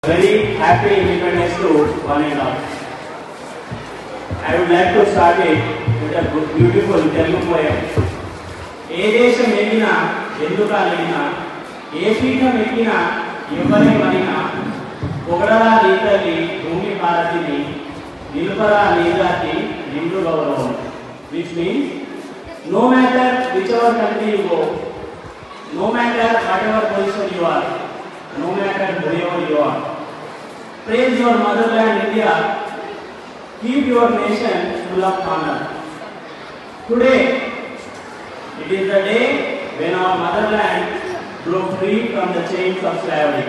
Very happy Independence to one and all. I would like to start it with a beautiful Telugu poem. ఏ దేశం ఎగినా ఎందుకాలైనా ఏ పీఠం ఎక్కినా ఎవరేమైనా పొగడరా నీతల్లి భూమి భారతిని నిలుపరా నీజాతి నిండు గౌరవం. Which means no matter whichever country you go, no matter whatever position you are, no matter wherever you are, praise your motherland India, keep your nation full of honor. Today, it is the day when our motherland broke free from the chains of slavery.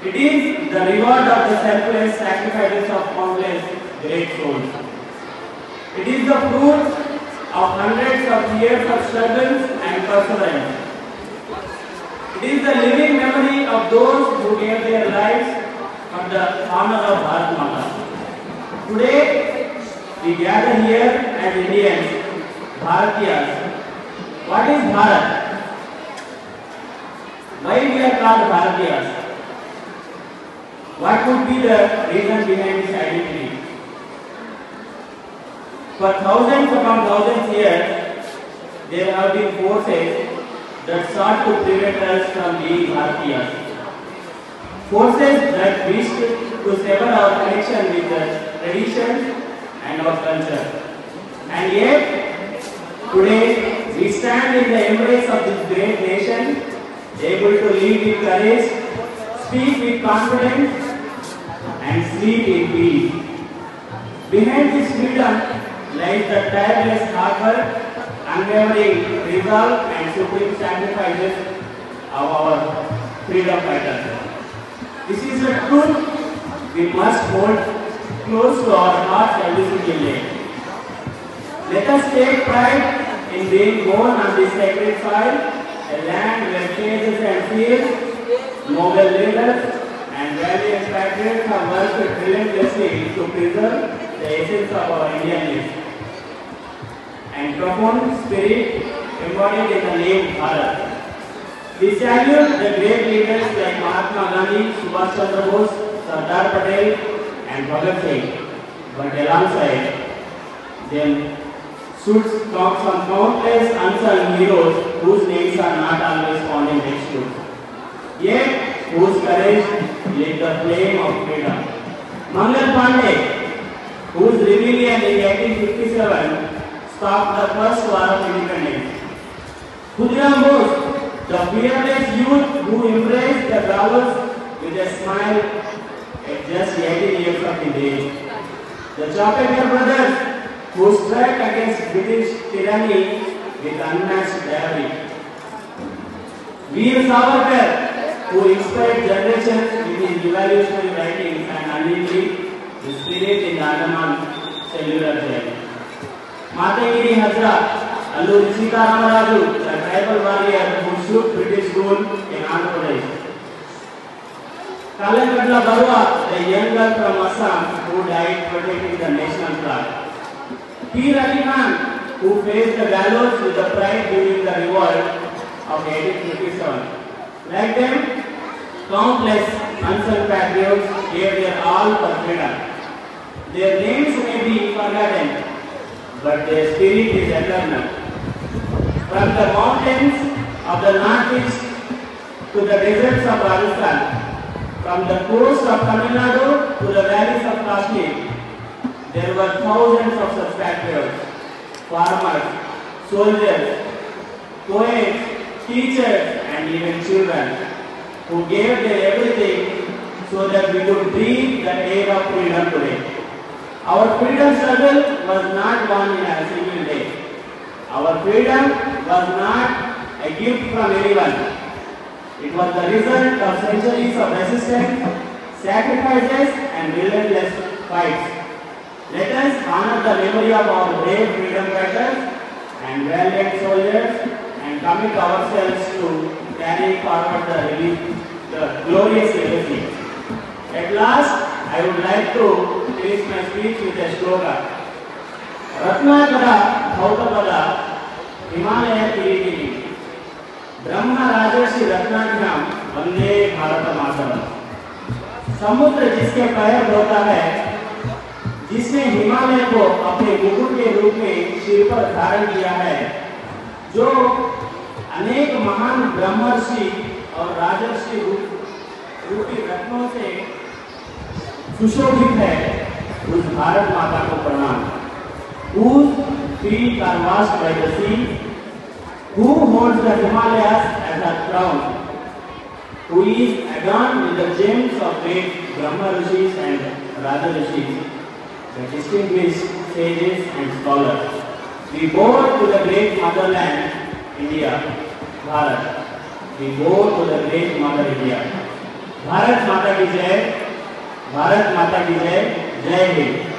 It is the reward of the selfless sacrifices of countless great souls. It is the fruit of hundreds of years of struggles and perseverance. It is the living memory of those who gave their lives for the honor of Bharat Mata. Today, we gather here as Indians, Bharatiyas. What is Bharat? Why we are called Bharatiyas? What could be the reason behind this identity? For thousands upon thousands years, there have been forces that sought to prevent us from being Bharatiyas. Forces that wished to sever our connection with the traditions and our culture. And yet, today, we stand in the embrace of this great nation, able to lead with courage, speak with confidence, and sleep in peace. Behind this freedom lies the tireless hard work, unwavering resolve, and supreme sacrifices of our freedom fighters. This is a truth we must hold close to our hearts every single day. Let us take pride in being born on this sacred soil, a land where sages and seers, noble leaders, and valiant patriots have worked relentlessly to preserve the essence of our Indian nation and profound spirit embodied in the name Bharat. We salute the great leaders like Mahatma Gandhi, Subhash Chandra Bose, Sardar Patel, and Bhagat Singh, but alongside them stood some countless unsung heroes whose names are not always found in textbooks, yet whose courage lit the flame of freedom. Mangal Pandey, whose rebellion in 1857 stopped the first war of independence. Khudiram Bose, the fearless youth who embraced the troubles with a smile at just 18 years of his age. The Chapekar brothers, who struck against British tyranny with unmatched bravery. Veer Savarkar, who inspired generations with his revolutionary writings and unleashed the spirit in the Andaman cellular jail. Matagiri Hazra, Alluri Sita Ramaraju, the tribal warrior who shook British rule in Andhra Pradesh. Kalangadla Barua, the young girl from Assam who died protecting the national flag. Peer Ali Khan, who faced the gallows with the pride during the revolt of 1857. Like them, countless unsung patriots gave their all for freedom. Their names may be forgotten, but their spirit is eternal. From the mountains of the northeast to the deserts of Rajasthan, from the coast of Tamil Nadu to the valleys of Kashmir, there were thousands of such patriots, farmers, soldiers, poets, teachers, and even children, who gave their everything so that we could breathe the air of freedom today. Our freedom struggle was not won in a single day. Our freedom was not a gift from anyone. It was the result of centuries of resistance, sacrifices, and relentless fights. Let us honor the memory of our brave freedom fighters and valiant soldiers and commit ourselves to carry forward the glorious legacy. At last, I would like to finish my speech with a slogan. Ratnakara Bhautapada Himalaya Kirigiri Brahma Rajarshi Ratnagram Vande Bharata Mataram. समुद्र जिसके पैर धोता है, जिसने हिमालय को अपने मुकुट के रूप में सिर पर धारण किया है, जो अनेक महान ब्रह्मर्षि और राजर्षि रूपी रत्नों से सुशोभित है, उस भारत माता को प्रणाम। Whose feet are washed by the sea, who holds the Himalayas as her crown, who is adorned with the gems of great Brahma Rishis and Raja Rishis, the distinguished sages and scholars. We bow to the great motherland, India, Bharat. We bow to the great mother India. Bharat माता की जय, भारत माता की जय, जय हिंद।